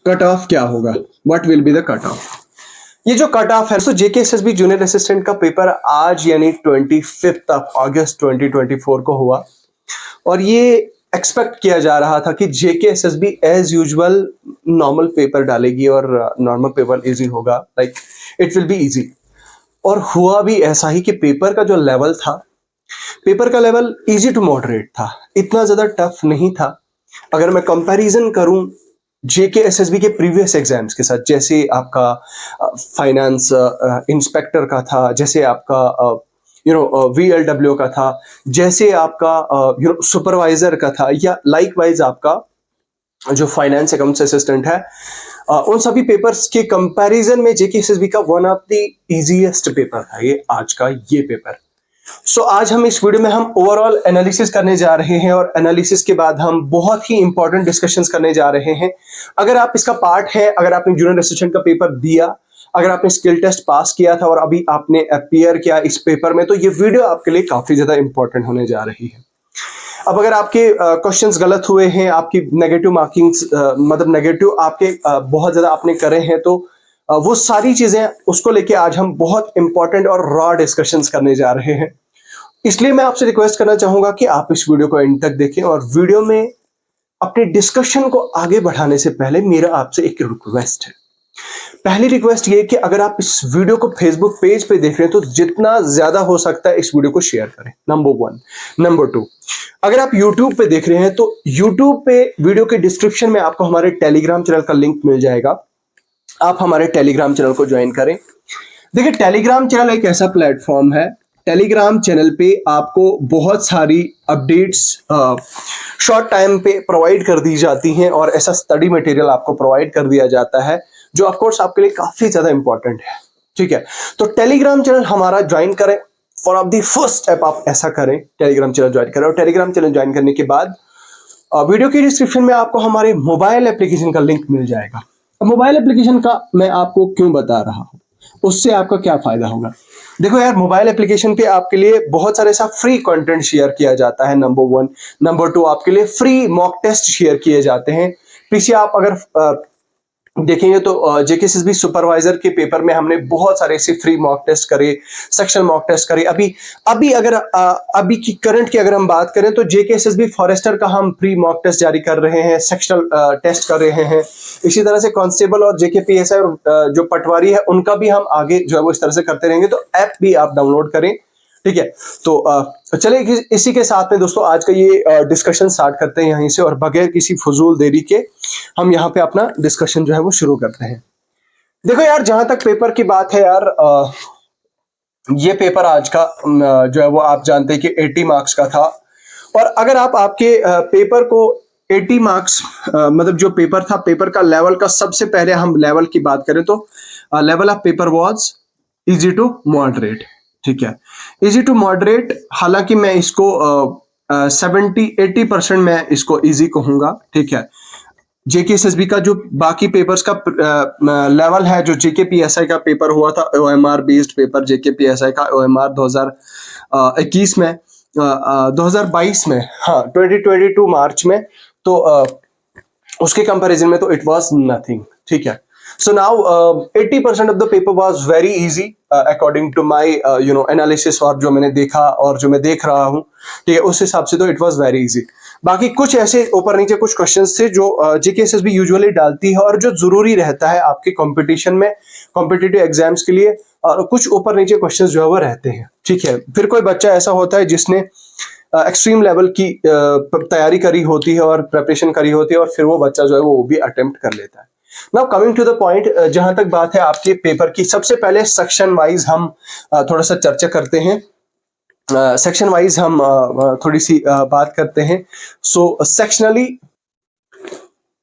Cut off क्या होगा, what will be the cut off. ये जो कट ऑफ है, जेकेएसएसबी जूनियर असिस्टेंट का पेपर आज यानी 25 अगस्त 2024 को हुआ और ये एक्सपेक्ट किया जा रहा था कि JKSSB as usual normal paper डालेगी और नॉर्मल पेपर इजी होगा, like it will be easy. और हुआ भी ऐसा ही कि पेपर का जो लेवल था, पेपर का लेवल इजी टू मॉडरेट था, इतना ज्यादा टफ नहीं था। अगर मैं कंपैरिजन करूं जेकेएसएसबी के प्रीवियस एग्जाम्स के साथ, जैसे आपका फाइनेंस इंस्पेक्टर का था, जैसे आपका वीएलडब्ल्यू का था, जैसे आपका सुपरवाइजर का था, या लाइकवाइज आपका जो फाइनेंस अकाउंट्स असिस्टेंट है, उन सभी पेपर्स के कंपैरिजन में जेकेएसएसबी का one of the easiest paper था ये आज का ये पेपर। सो आज हम इस वीडियो में हम ओवरऑल एनालिसिस करने जा रहे हैं और एनालिसिस के बाद हम बहुत ही इंपॉर्टेंट डिस्कशंस करने जा रहे हैं। अगर आप इसका पार्ट है, अगर आपने जूनियर असिस्टेंट का पेपर दिया, अगर आपने स्किल टेस्ट पास किया था और अभी आपने अपीयर किया इस पेपर में, तो ये वीडियो आपके लिए काफी ज्यादा इंपॉर्टेंट होने जा रही है। अब अगर आपके क्वेश्चंस गलत हुए हैं, आपकी नेगेटिव मार्किंग्स मतलब नेगेटिव आपके बहुत ज्यादा आपने करे हैं, तो वो सारी चीजें उसको लेके आज हम बहुत इंपॉर्टेंट और रॉ डिस्कशंस करने जा रहे हैं। इसलिए मैं आपसे रिक्वेस्ट करना चाहूंगा कि आप इस वीडियो को एंड तक देखें और वीडियो में अपने डिस्कशन को आगे बढ़ाने से पहले मेरा आपसे एक रिक्वेस्ट है। पहली रिक्वेस्ट ये कि अगर आप इस वीडियो को फेसबुक पेज पे देख रहे हैं तो जितना ज्यादा हो सकता है इस वीडियो को शेयर करें, नंबर 1। नंबर 2, अगर आप यूट्यूब पे देख रहे हैं तो यूट्यूब पे वीडियो के डिस्क्रिप्शन में आपको हमारे टेलीग्राम चैनल का लिंक मिल जाएगा, आप हमारे टेलीग्राम चैनल को ज्वाइन करें। देखिए, टेलीग्राम चैनल एक ऐसा प्लेटफॉर्म है, टेलीग्राम चैनल पे आपको बहुत सारी अपडेट्स शॉर्ट टाइम पे प्रोवाइड कर दी जाती हैं और ऐसा स्टडी मटेरियल आपको प्रोवाइड कर दिया जाता है जो ऑफ कोर्स आपके लिए काफी ज्यादा इंपॉर्टेंट है। ठीक है, तो टेलीग्राम चैनल हमारा ज्वाइन करें। For of the first step आप ऐसा करें, टेलीग्राम चैनल ज्वाइन करें और टेलीग्राम चैनल ज्वाइन करने के बाद वीडियो के डिस्क्रिप्शन में आपको हमारे मोबाइल एप्लीकेशन का लिंक मिल जाएगा। मोबाइल एप्लीकेशन का मैं आपको क्यों बता रहा हूं, उससे आपका क्या फायदा होगा। देखो यार, मोबाइल एप्लीकेशन पे आपके लिए बहुत सारे ऐसा फ्री कंटेंट शेयर किया जाता है, नंबर 1। नंबर 2, आपके लिए फ्री मॉक टेस्ट शेयर किए जाते हैं। पीछे आप अगर देखेंगे तो जेकेएसएसबी सुपरवाइजर के पेपर में हमने बहुत सारे ऐसे फ्री मॉक टेस्ट करे, सेक्शन मॉक टेस्ट करे। अभी की करंट की अगर हम बात करें तो जेकेएसएसबी फॉरेस्टर का हम फ्री मॉक टेस्ट जारी कर रहे हैं, सेक्शनल टेस्ट कर रहे हैं। इसी तरह से कांस्टेबल और जेकेपीएसआई और जो पटवारी है उनका भी हम आगे जो है वो इस तरह से करते रहेंगे। तो ऐप भी आप डाउनलोड करें, ठीक है। तो चलिए इसी के साथ में दोस्तों आज का ये डिस्कशन स्टार्ट करते हैं यहीं से, और बगैर किसी फजूल देरी के हम यहाँ पे अपना डिस्कशन जो है वो शुरू करते हैं। देखो यार, जहां तक पेपर की बात है यार, ये पेपर आज का जो है वो आप जानते हैं कि 80 मार्क्स का था। और अगर आप आपके पेपर को 80 मार्क्स मतलब जो पेपर था, पेपर का लेवल का सबसे पहले हम लेवल की बात करें तो level of paper was easy to moderate. ठीक है, इजी टू मॉडरेट। हालांकि मैं इसको 70-80% मैं इसको इजी कहूंगा। ठीक है, जेकेएसएसबी का जो बाकी पेपर्स का लेवल है, जो जेकेपीएसआई का पेपर हुआ था, ओएमआर बेस्ड पेपर जेकेपीएसआई का ओएमआर 2021 में 2022 में, हाँ 2022 मार्च में, तो उसके कंपैरिजन में तो इट वाज नथिंग। ठीक है, so now 80% of the paper was very easy according to my analysis, और जो मैंने देखा और जो मैं देख रहा हूँ, ठीक है, उस हिसाब से तो it was very easy। बाकी कुछ ऐसे ऊपर नीचे कुछ क्वेश्चंस थे जो जेकेएसएसबी यूजुअली डालती है और जो जरूरी रहता है आपके कंपटीशन में, कॉम्पिटिटिव एग्जाम्स के लिए, और कुछ ऊपर नीचे क्वेश्चंस जो है वो रहते हैं। ठीक है, फिर कोई बच्चा ऐसा होता है जिसने एक्सट्रीम लेवल की तैयारी करी होती है और प्रिपरेशन करी होती है, और फिर वो बच्चा जो है वो भी अटेम्प्ट कर लेता है। Now coming to the point, जहां तक बात है आपके पेपर की, सबसे पहले सेक्शन वाइज हम थोड़ा सा चर्चा करते हैं। सेक्शन वाइज हम थोड़ी सी बात करते हैं। सो सेक्शनली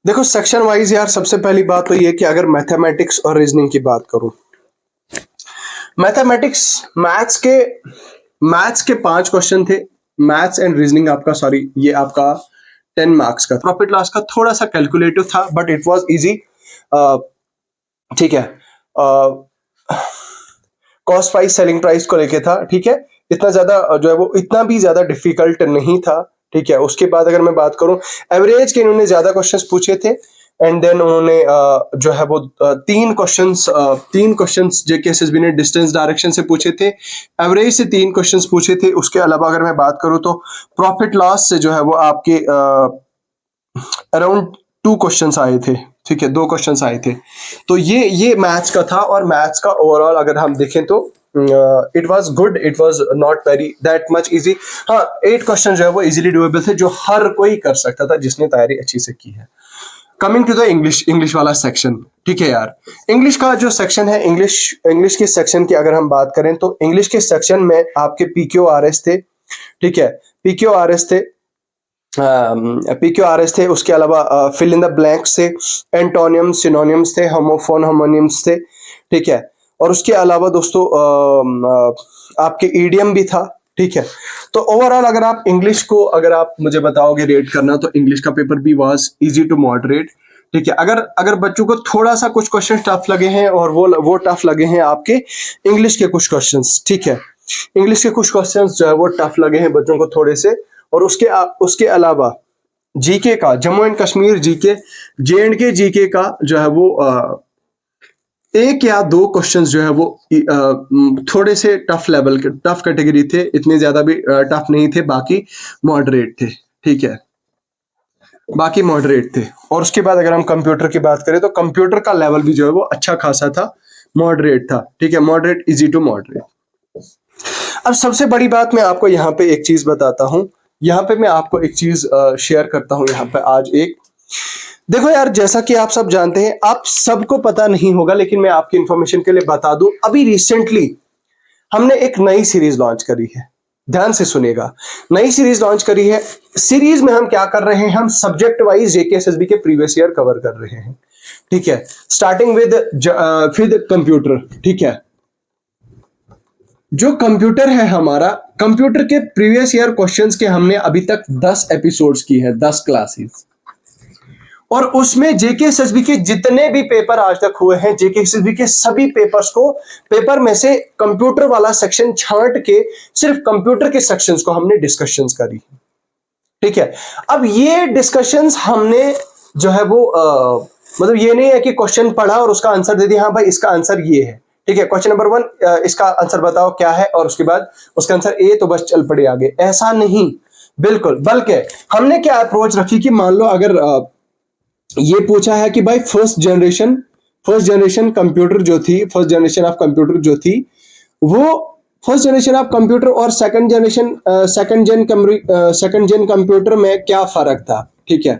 देखो, सेक्शन वाइज यार सबसे पहली बात तो ये कि अगर मैथमेटिक्स और रीजनिंग की बात करूं, मैथमेटिक्स मैथ्स के 5 क्वेश्चन थे। मैथ्स एंड रीजनिंग आपका, सॉरी, ये आपका 10 मार्क्स का। प्रॉफिट लॉस का थोड़ा सा कैलकुलेटिव था बट इट वाज इजी। ठीक है, कॉस्ट प्राइस सेलिंग प्राइस को लेके था। ठीक है, इतना ज्यादा जो है वो इतना भी ज्यादा डिफिकल्ट नहीं था। ठीक है, उसके बाद अगर मैं बात करूं एवरेज के, इन्होंने ज्यादा क्वेश्चंस पूछे थे, एंड देन उन्होंने जो है वो तीन क्वेश्चंस जेकेएसएसबी ने डिस्टेंस डायरेक्शन से पूछे थे, एवरेज से 3 क्वेश्चंस पूछे थे। उसके अलावा अगर मैं बात करूं तो प्रॉफिट लॉस से जो है वो आपके अराउंड 2 क्वेश्चंस आए थे, ठीक है, 2 क्वेश्चंस आए थे। तो ये मैथ्स का था, और मैथ्स का ओवरऑल अगर हम देखें तो it was good, it was not very that much easy. हाँ, 8 क्वेश्चन जो है वो इजीली डूएबल थे, जो हर कोई कर सकता था जिसने तैयारी अच्छी से की है। कमिंग टू द इंग्लिश वाला सेक्शन, ठीक है यार, इंग्लिश का जो सेक्शन है, इंग्लिश के सेक्शन की अगर हम बात करें तो इंग्लिश के सेक्शन में आपके PQRS थे, ठीक है, PQRS थे, PQRS थे। उसके अलावा फिल इन द ब्लैंक्स थे, एंटोनियम्स, सिनोनियम्स थे, होमोफोन, होमोनिम्स थे, ठीक है। और उसके अलावा दोस्तों आपके ईडियम भी था, ठीक है। तो ओवरऑल अगर आप इंग्लिश को अगर आप मुझे बताओगे रेट करना, तो इंग्लिश का पेपर भी वाज इजी टू मॉडरेट, ठीक है। अगर बच्चों को थोड़ा सा कुछ क्वेश्चन टफ लगे हैं, और वो टफ लगे हैं आपके इंग्लिश के कुछ क्वेश्चंस, ठीक है, इंग्लिश के कुछ क्वेश्चंस जो है वो टफ लगे हैं बच्चों को थोड़े से। और उसके अलावा जीके का, Jammu and Kashmir GK, JNK GK का जो है वो 1 या 2 क्वेश्चंस जो है वो थोड़े से टफ लेवल के, टफ कैटेगरी थे, इतने ज्यादा भी टफ नहीं थे, बाकी मॉडरेट थे, ठीक है, बाकी मॉडरेट थे। और उसके बाद अगर हम कंप्यूटर की बात करें तो कंप्यूटर का लेवल भी जो है वो अच्छा खासा था, मॉडरेट था, ठीक है, मॉडरेट, इजी टू मॉडरेट। अब सबसे बड़ी बात मैं आपको यहाँ पे एक चीज बताता हूँ, यहाँ पे मैं आपको एक चीज शेयर करता हूँ यहाँ पे आज एक। देखो यार, जैसा कि आप सब जानते हैं, आप सबको पता नहीं होगा, लेकिन मैं आपकी इंफॉर्मेशन के लिए बता दूं, अभी रिसेंटली हमने एक नई सीरीज लॉन्च करी है। ध्यान से सुनिएगा, नई सीरीज लॉन्च करी है। सीरीज में हम क्या कर रहे हैं, हम सब्जेक्ट वाइज जेकेएसएसबी के प्रीवियस ईयर कवर कर रहे हैं, ठीक है, स्टार्टिंग विद कंप्यूटर, ठीक है। जो कंप्यूटर है हमारा, कंप्यूटर के प्रीवियस ईयर क्वेश्चंस के हमने अभी तक 10 एपिसोड्स की है, 10 क्लासेस, और उसमें जेकेएसएसबी के जितने भी पेपर आज तक हुए हैं, जेकेएसएसबी के सभी पेपर्स को, पेपर में से कंप्यूटर वाला सेक्शन छांट के सिर्फ कंप्यूटर के सेक्शंस को हमने डिस्कशंस करी, ठीक है। अब ये डिस्कशंस हमने जो है वो मतलब ये नहीं है कि क्वेश्चन पढ़ा और उसका आंसर दे दिया, हाँ भाई इसका आंसर ये है, ठीक है, क्वेश्चन नंबर 1 इसका आंसर बताओ क्या है, और उसके बाद उसका आंसर ए, तो बस चल पड़े आगे, ऐसा नहीं, बिल्कुल। बल्कि हमने क्या अप्रोच रखी कि मान लो अगर ये पूछा है कि भाई फर्स्ट जनरेशन कंप्यूटर जो थी, फर्स्ट जनरेशन ऑफ कंप्यूटर जो थी, वो फर्स्ट जनरेशन ऑफ कंप्यूटर और सेकंड जेन कंप्यूटर में क्या फर्क था, ठीक है,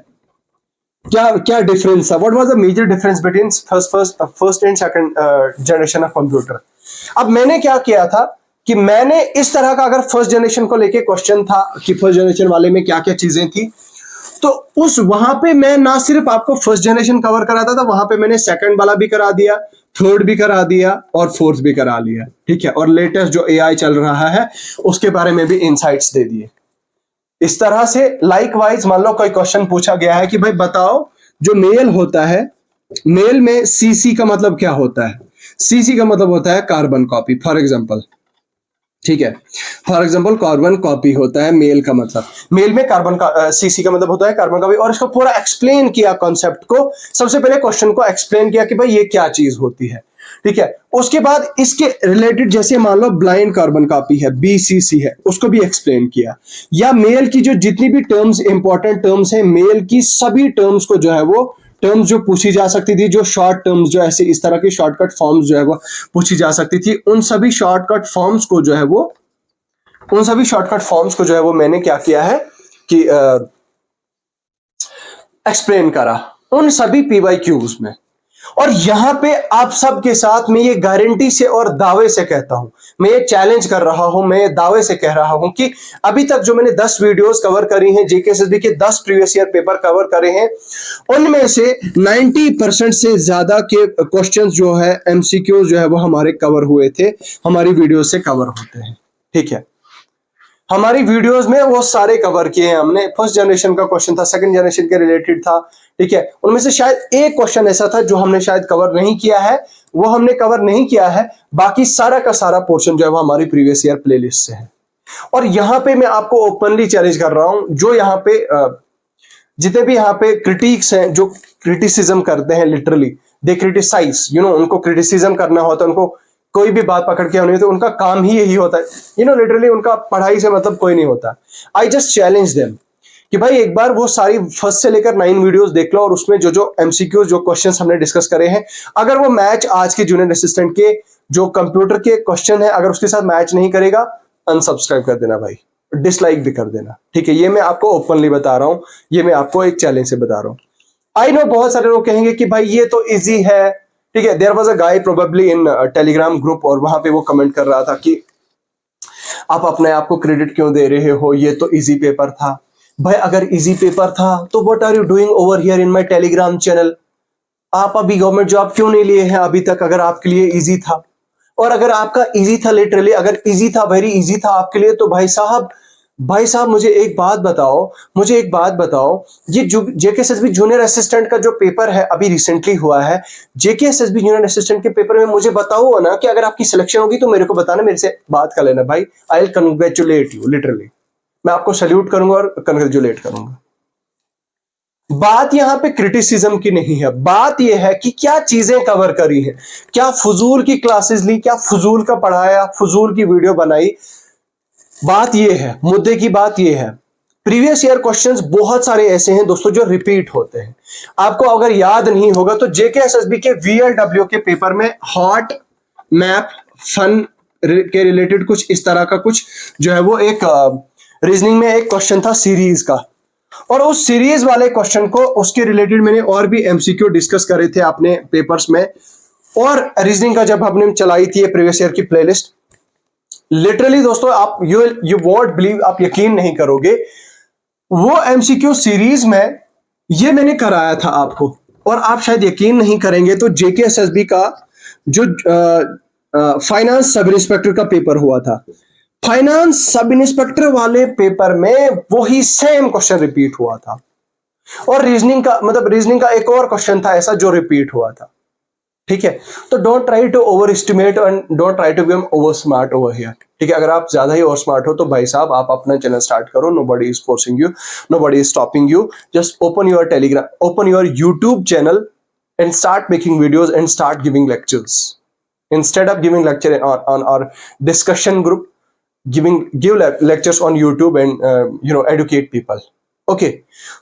क्या डिफरेंस था, what was the major difference between first and second generation of computer. अब मैंने क्या किया था कि मैंने इस तरह का, अगर फर्स्ट जनरेशन को लेके क्वेश्चन था कि फर्स्ट जनरेशन वाले में क्या क्या चीजें थी, तो उस वहां पे मैं ना सिर्फ आपको फर्स्ट जनरेशन कवर कराता था, वहां पे मैंने सेकंड वाला भी करा दिया, थर्ड भी करा दिया, और फोर्थ भी करा लिया, ठीक है, और लेटेस्ट जो एआई चल रहा है उसके बारे में भी इनसाइट्स दे दिए। इस तरह से लाइकवाइज मान लो कोई क्वेश्चन पूछा गया है कि भाई बताओ, जो मेल होता है, मेल में सीसी का मतलब क्या होता है, सीसी का मतलब होता है कार्बन कॉपी, फॉर एग्जांपल, ठीक है, फॉर एग्जांपल कार्बन कॉपी होता है मेल का मतलब, मेल में कार्बन का सीसी का मतलब होता है कार्बन कॉपी। और इसको पूरा एक्सप्लेन किया कॉन्सेप्ट को, सबसे पहले क्वेश्चन को एक्सप्लेन किया कि भाई ये क्या चीज होती है, ठीक है। उसके बाद इसके रिलेटेड, जैसे मान लो ब्लाइंड कार्बन कॉपी है, BCC है, उसको भी एक्सप्लेन किया, या मेल की जो जितनी भी टर्म्स, इंपॉर्टेंट टर्म्स है मेल की, सभी टर्म्स को जो है वो, टर्म्स जो पूछी जा सकती थी, जो शॉर्ट टर्म्स, जो ऐसे इस तरह की शॉर्टकट फॉर्म्स जो है वो पूछी जा सकती थी, उन सभी शॉर्टकट फॉर्म्स को जो है वो मैंने क्या किया है कि एक्सप्लेन करा उन सभी PYQs में। और यहां पे आप सबके साथ मैं ये गारंटी से और दावे से कहता हूं, मैं ये चैलेंज कर रहा हूं, मैं ये दावे से कह रहा हूं कि अभी तक जो मैंने 10 वीडियोस कवर करी हैं, जेकेएसएसबी के 10 प्रीवियस ईयर पेपर कवर करे हैं, उनमें से 90% से ज्यादा के क्वेश्चंस जो है, MCQ जो है वो हमारे कवर हुए थे, हमारी वीडियो से कवर होते हैं, ठीक है। हमारी वीडियोस में वो सारे कवर किए हैं हमने। फर्स्ट जनरेशन का क्वेश्चन था, सेकंड जनरेशन के रिलेटेड था, ठीक है, उनमें से शायद एक क्वेश्चन ऐसा था जो हमने शायद कवर नहीं किया है, वो हमने कवर नहीं किया है, बाकी सारा का सारा पोर्शन जो है वो हमारी प्रीवियस ईयर प्लेलिस्ट से है। और यहां पे मैं आपको ओपनली चैलेंज कर रहा हूं, जो यहाँ पे जितने भी यहाँ पे क्रिटिक्स हैं, जो क्रिटिसिज्म करते हैं, लिटरली दे क्रिटिसाइज, उनको क्रिटिसिज्म करना होता है, उनको कोई भी बात पकड़ के होनी तो उनका काम ही यही होता है, लिटरली उनका पढ़ाई से मतलब कोई नहीं होता। आई जस्ट चैलेंज देम कि भाई एक बार वो सारी फर्स्ट से लेकर 9 वीडियोस देख लो और उसमें जो जो एमसीक्यू जो क्वेश्चंस हमने डिस्कस करे हैं, अगर वो मैच आज के जूनियर असिस्टेंट के जो कंप्यूटर के क्वेश्चन है अगर उसके साथ मैच नहीं करेगा, अनसब्सक्राइब कर देना भाई, डिसलाइक भी कर देना, ठीक है। ये मैं आपको ओपनली बता रहा हूं, ये मैं आपको एक चैलेंज से बता रहा हूं। आई नो बहुत सारे लोग कहेंगे कि भाई ये तो इजी है, ठीक है। There was a guy probably in Telegram group और वहां पे वो कमेंट कर रहा था कि आप अपने आप को क्रेडिट क्यों दे रहे हो, ये तो इजी पेपर था। भाई अगर इजी पेपर था तो what are you doing over here in my Telegram channel? आप अभी गवर्नमेंट जॉब क्यों नहीं लिए हैं अभी तक, अगर आपके लिए इजी था? और अगर आपका इजी था, लिटरली अगर इजी था, वेरी इजी था आपके लिए, तो भाई साहब मुझे एक बात बताओ, ये जेकेएसएसबी जूनियर असिस्टेंट का जो पेपर है अभी रिसेंटली हुआ है, जेकेएसएसबी जूनियर असिस्टेंट के पेपर में मुझे बताओ ना कि अगर आपकी सिलेक्शन होगी तो मेरे को बताना, मेरे से बात कर लेना भाई। I will congratulate you, literally मैं आपको सल्यूट करूंगा और कंग्रेचुलेट करूंगा। बात यहां पे क्रिटिसिज्म की नहीं है, बात यह है कि क्या चीजें कवर करी हैं, क्या फजूल की क्लासेस ली, क्या फजूल का पढ़ाया, फजूल की वीडियो बनाई। बात यह है, मुद्दे की बात यह है, प्रीवियस ईयर क्वेश्चंस बहुत सारे ऐसे हैं दोस्तों जो रिपीट होते हैं। आपको अगर याद नहीं होगा तो जेकेएसएसबी के वीएलडब्ल्यू के पेपर में हॉट मैप फन के रिलेटेड कुछ इस तरह का कुछ जो है वो एक रीजनिंग में एक क्वेश्चन था सीरीज का, और उस सीरीज वाले क्वेश्चन को उसके रिलेटेड मैंने और भी एमसीक्यू डिस्कस करे थे अपने पेपर्स में, और रीजनिंग का जब हमने चलाई थी प्रीवियस ईयर की प्लेलिस्ट, लिटरली दोस्तों आप यू वोंट बिलीव, आप यकीन नहीं करोगे, वो एमसीक्यू सीरीज में ये मैंने कराया था आपको, और आप शायद यकीन नहीं करेंगे तो जेकेएसएसबी का जो फाइनेंस सब इंस्पेक्टर का पेपर हुआ था, फाइनेंस सब इंस्पेक्टर वाले पेपर में वही सेम क्वेश्चन रिपीट हुआ था, और रीजनिंग का एक और क्वेश्चन था ऐसा जो रिपीट हुआ था, ठीक है। तो don't try to overestimate and don't try to become over smart over here, ठीक है। अगर आप ज्यादा ही ओवर स्मार्ट हो तो भाई साहब आप अपना चैनल स्टार्ट करो, nobody is forcing you, nobody is stopping you, just open your Telegram, open your YouTube channel and start making videos and start giving lectures instead of giving lecture on our discussion group, give lectures on YouTube and educate people. Okay,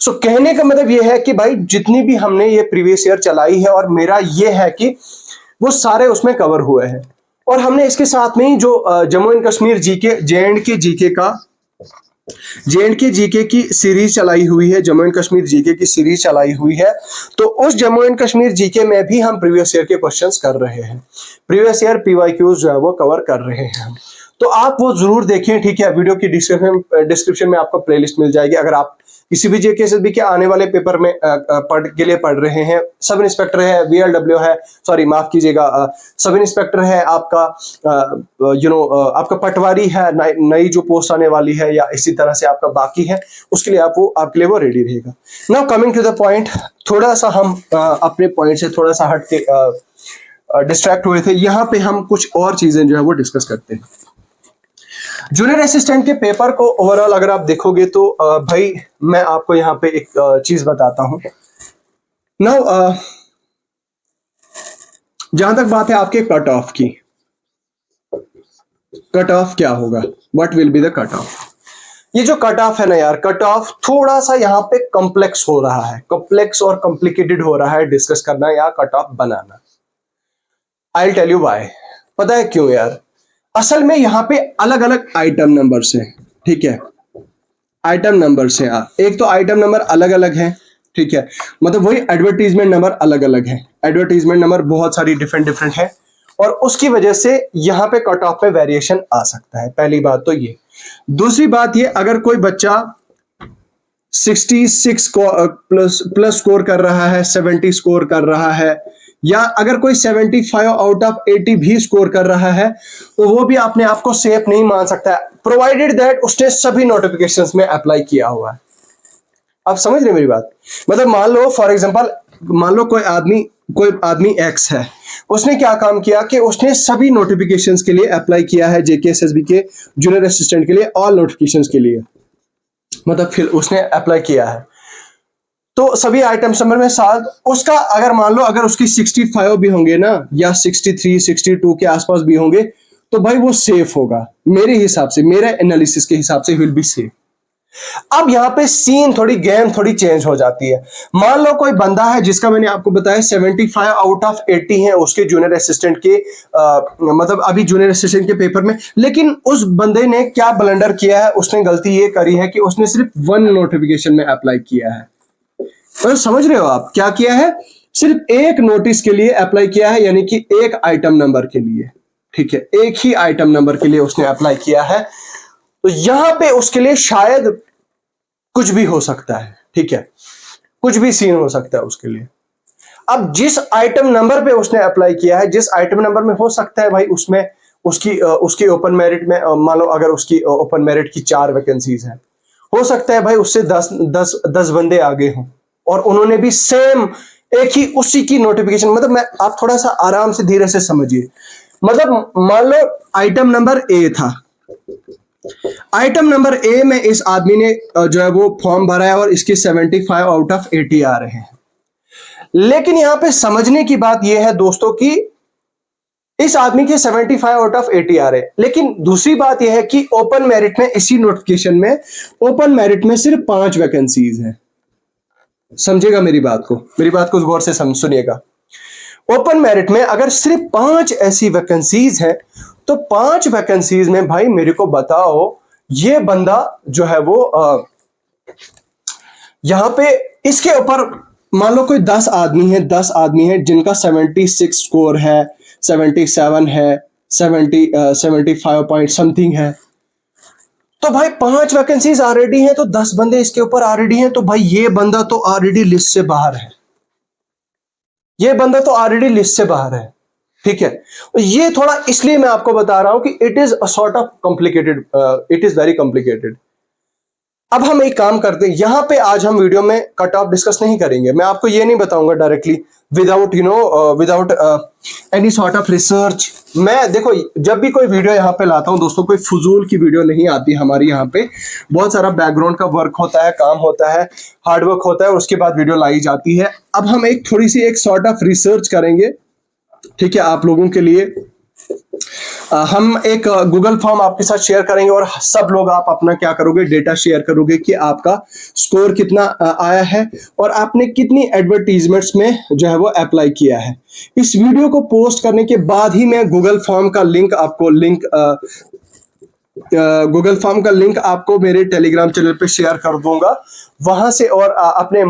so कहने का मतलब ये है कि भाई जितनी भी हमने ये प्रीवियस ईयर चलाई है, और मेरा ये है कि वो सारे उसमें कवर हुए हैं, और हमने इसके साथ में ही जो Jammu and Kashmir GK जे&के GK की सीरीज चलाई हुई है, जम्मू एंड कश्मीर जीके की सीरीज चलाई हुई है, तो उस जम्मू एंड कश्मीर जीके में भी हम प्रीवियस ईयर के क्वेश्चंस कर रहे हैं, प्रीवियस ईयर पीवाईक्यूज जो है वो कवर कर रहे हैं हम, तो आप वो जरूर देखें, ठीक है। वीडियो की डिस्क्रिप्शन में आपको प्लेलिस्ट मिल जाएगी। अगर आप किसी भी जेकेएसएसबी के आने वाले पेपर में पढ़ रहे हैं, सब इंस्पेक्टर है, वीएलडब्ल्यू है, सॉरी माफ कीजिएगा, सब इंस्पेक्टर है आपका, आपका पटवारी है, नई जो पोस्ट आने वाली है, या इसी तरह से आपका बाकी है, उसके लिए आपके लिए वो रेडी रहेगा। Now coming to the point, थोड़ा सा हम अपने पॉइंट से थोड़ा सा हट के डिस्ट्रैक्ट हुए थे, यहाँ पे हम कुछ और चीजें जो है वो डिस्कस करते हैं। जूनियर असिस्टेंट के पेपर को ओवरऑल अगर आप देखोगे तो भाई मैं आपको यहाँ पे एक चीज बताता हूं। नाउ जहां तक बात है आपके कट ऑफ की, कट ऑफ क्या होगा, what will be the cut off? ये जो कट ऑफ है ना यार, कट ऑफ थोड़ा सा यहाँ पे कॉम्प्लेक्स हो रहा है, कॉम्प्लेक्स और कॉम्प्लिकेटेड हो रहा है डिस्कस करना या कट ऑफ बनाना। I will tell you why. पता है क्यों यार? असल में यहाँ पे अलग अलग आइटम नंबर्स हैं, ठीक है, आइटम नंबर्स हैं। एक तो आइटम नंबर अलग अलग है, ठीक है, मतलब वही एडवर्टीजमेंट नंबर अलग अलग है, एडवर्टीजमेंट नंबर बहुत सारी डिफरेंट है, और उसकी वजह से यहाँ पे कट ऑफ में वेरिएशन आ सकता है। पहली बात तो ये। दूसरी बात ये, अगर कोई बच्चा 66 प्लस स्कोर कर रहा है, 70 स्कोर कर रहा है, या अगर कोई 75 आउट ऑफ 80 भी स्कोर कर रहा है, तो वो भी अपने आप को सेफ नहीं मान सकता है, प्रोवाइडेड दैट उसने सभी नोटिफिकेशंस में अप्लाई किया हुआ है। आप समझ रहे मेरी बात? मतलब मान लो फॉर एग्जांपल, मान लो कोई आदमी एक्स है, उसने क्या काम किया कि उसने सभी नोटिफिकेशंस के लिए अप्लाई किया है, जेकेएसएसबी के जूनियर असिस्टेंट के लिए ऑल नोटिफिकेशंस के लिए, मतलब फिर उसने अप्लाई किया है। तो सभी आइटम्स नंबर में 7, उसका अगर मान लो अगर उसकी 65 भी होंगे ना, या 63 62 के आसपास भी होंगे, तो भाई वो सेफ होगा मेरे हिसाब से, मेरे एनालिसिस के हिसाब से विल बी सेफ। अब यहां पे सीन थोड़ी, गेम थोड़ी चेंज हो जाती है। मान लो कोई बंदा है जिसका मैंने आपको बताया 75 आउट ऑफ 80 है उसके जूनियर असिस्टेंट के मतलब अभी जूनियर असिस्टेंट के पेपर में, लेकिन उस बंदे ने क्या ब्लंडर किया है, उसने गलती ये करी है कि उसने सिर्फ 1 नोटिफिकेशन में अप्लाई किया है। तो समझ रहे हो आप क्या किया है, सिर्फ एक नोटिस के लिए अप्लाई किया है, यानी कि एक आइटम नंबर के लिए, ठीक है, एक ही आइटम नंबर के लिए उसने अप्लाई किया है। तो यहां पे उसके लिए शायद कुछ भी हो सकता है, ठीक है, कुछ भी सीन हो सकता है उसके लिए। अब जिस आइटम नंबर पे उसने अप्लाई किया है, जिस आइटम नंबर में हो सकता है भाई उसमें उसकी ओपन मेरिट में मान लो अगर उसकी ओपन मेरिट की 4 वैकेंसीज हैं, हो सकता है भाई उससे 10 बंदे आगे हों और उन्होंने भी सेम एक ही उसी की नोटिफिकेशन, मतलब मैं, आप थोड़ा सा आराम से धीरे से समझिए। मतलब मान लो आइटम नंबर ए था, आइटम नंबर ए में इस आदमी ने जो है वो फॉर्म भरा है और इसके 75 आउट ऑफ 80 आ रहे हैं। लेकिन यहां पे समझने की बात यह है दोस्तों कि इस आदमी के 75 आउट ऑफ 80 आ रहे हैं, लेकिन दूसरी बात यह है कि ओपन मेरिट में, इसी नोटिफिकेशन में ओपन मेरिट में सिर्फ 5 वैकेंसीज हैं। समझेगा मेरी बात को, मेरी बात को गौर से सुनिएगा। ओपन मेरिट में अगर सिर्फ 5 ऐसी वैकेंसीज हैं, तो 5 वैकेंसीज में भाई मेरे को बताओ, ये बंदा जो है वो यहां पे इसके ऊपर मान लो कोई 10 आदमी है, 10 आदमी है जिनका 76 स्कोर है, 77 है, 75 पॉइंट समथिंग है, तो भाई 5 वैकेंसीज ऑलरेडी हैं, तो 10 बंदे इसके ऊपर ऑलरेडी हैं, तो भाई ये बंदा तो ऑलरेडी लिस्ट से बाहर है, ये बंदा तो ऑलरेडी लिस्ट से बाहर है, ठीक है। ये थोड़ा इसलिए मैं आपको बता रहा हूं कि it is a sort of complicated, it is very complicated. अब हम एक काम करते हैं, यहां पे आज हम वीडियो में कट ऑफ डिस्कस नहीं करेंगे, मैं आपको ये नहीं बताऊंगा directly without without any sort of research. मैं देखो जब भी कोई वीडियो यहाँ पे लाता हूँ दोस्तों, कोई फजूल की वीडियो नहीं आती हमारी, यहाँ पे बहुत सारा बैकग्राउंड का वर्क होता है, काम होता है, हार्ड वर्क होता है, और उसके बाद वीडियो लाई जाती है। अब हम एक थोड़ी सी एक सॉर्ट ऑफ रिसर्च करेंगे, ठीक है, आप लोगों के लिए। हम एक गूगल फॉर्म आपके साथ शेयर करेंगे और सब लोग आप अपना क्या करोगे, डेटा शेयर करोगे कि आपका स्कोर कितना आया है और आपने कितनी एडवर्टीजमेंट्स में जो है वो अप्लाई किया है। इस वीडियो को पोस्ट करने के बाद ही मैं गूगल फॉर्म का लिंक आपको मेरे टेलीग्राम चैनल पे शेयर कर दूंगा वहां से, और अपने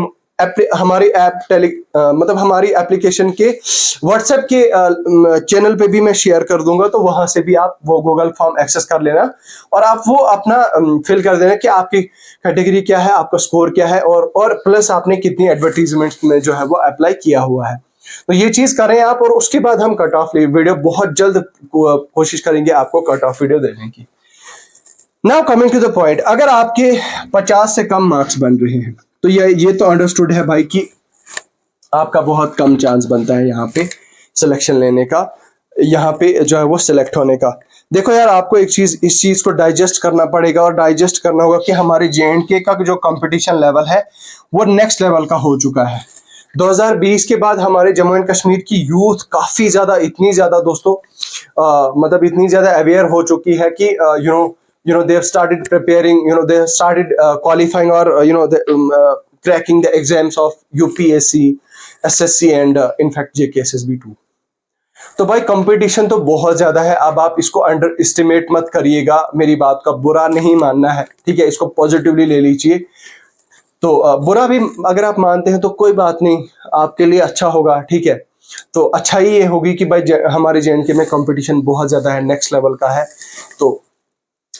हमारी मतलब हमारी एप्लीकेशन के व्हाट्सएप के चैनल पे भी मैं शेयर कर दूंगा, तो वहां से भी आप वो गूगल फॉर्म एक्सेस कर लेना और आप वो अपना फिल कर देना कि आपकी कैटेगरी क्या है, आपका स्कोर क्या है, और प्लस आपने कितनी एडवर्टीजमेंट में जो है वो अप्लाई किया हुआ है। तो ये चीज करें आप, और उसके बाद हम कट ऑफ वीडियो बहुत जल्द कोशिश करेंगे आपको कट ऑफ वीडियो देने की। Now coming to the point, अगर आपके 50 से कम मार्क्स बन रहे हैं, तो ये तो अंडरस्टूड है भाई कि आपका बहुत कम चांस बनता है यहाँ पे सिलेक्शन लेने का, यहाँ पे जो है वो सिलेक्ट होने का। देखो यार, आपको एक चीज, इस चीज को डाइजेस्ट करना पड़ेगा, और डाइजेस्ट करना होगा कि हमारे JNK का जो कंपटीशन लेवल है वो नेक्स्ट लेवल का हो चुका है। 2020 के बाद हमारे जम्मू एंड कश्मीर की यूथ काफी ज्यादा, इतनी ज्यादा दोस्तों मतलब इतनी ज्यादा अवेयर हो चुकी है कि they have started preparing, they have started qualifying, or cracking the exams of UPSC, SSC and in fact JKSSB too। तो भाई कंपटीशन तो बहुत ज्यादा है। अब आप इसको अंडर एस्टिमेट मत करिएगा, मेरी बात का बुरा नहीं मानना है, ठीक है, इसको पॉजिटिवली ले लीजिए। तो बुरा भी अगर आप मानते हैं तो कोई बात नहीं, आपके लिए अच्छा होगा, ठीक है। तो अच्छा ही ये होगी कि भाई हमारे JNK में कंपटीशन बहुत ज्यादा है, नेक्स्ट लेवल का है। तो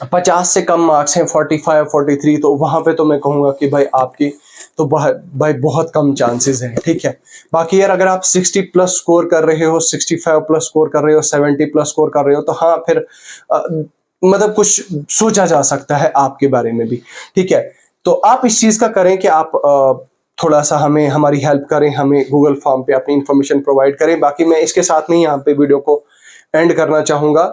50 से कम मार्क्स हैं, 45 43, तो वहां पे तो मैं कहूंगा कि भाई आपकी तो भाई बहुत कम चांसेस हैं, ठीक है। बाकी यार अगर आप 60 प्लस स्कोर कर रहे हो, 65 प्लस स्कोर कर रहे हो, 70 प्लस स्कोर कर रहे हो, तो हाँ फिर मतलब कुछ सोचा जा सकता है आपके बारे में भी, ठीक है। तो आप इस चीज का करें कि आप थोड़ा सा हमें, हमारी हेल्प करें, हमें गूगल फॉर्म पे अपनी इंफॉर्मेशन प्रोवाइड करें। बाकी मैं इसके साथ नहीं यहाँ पे वीडियो को एंड करना चाहूंगा।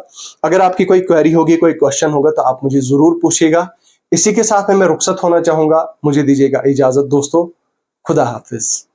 अगर आपकी कोई क्वेरी होगी, कोई क्वेश्चन होगा, तो आप मुझे जरूर पूछिएगा। इसी के साथ में मैं रुखसत होना चाहूंगा, मुझे दीजिएगा इजाजत दोस्तों। खुदा हाफिज।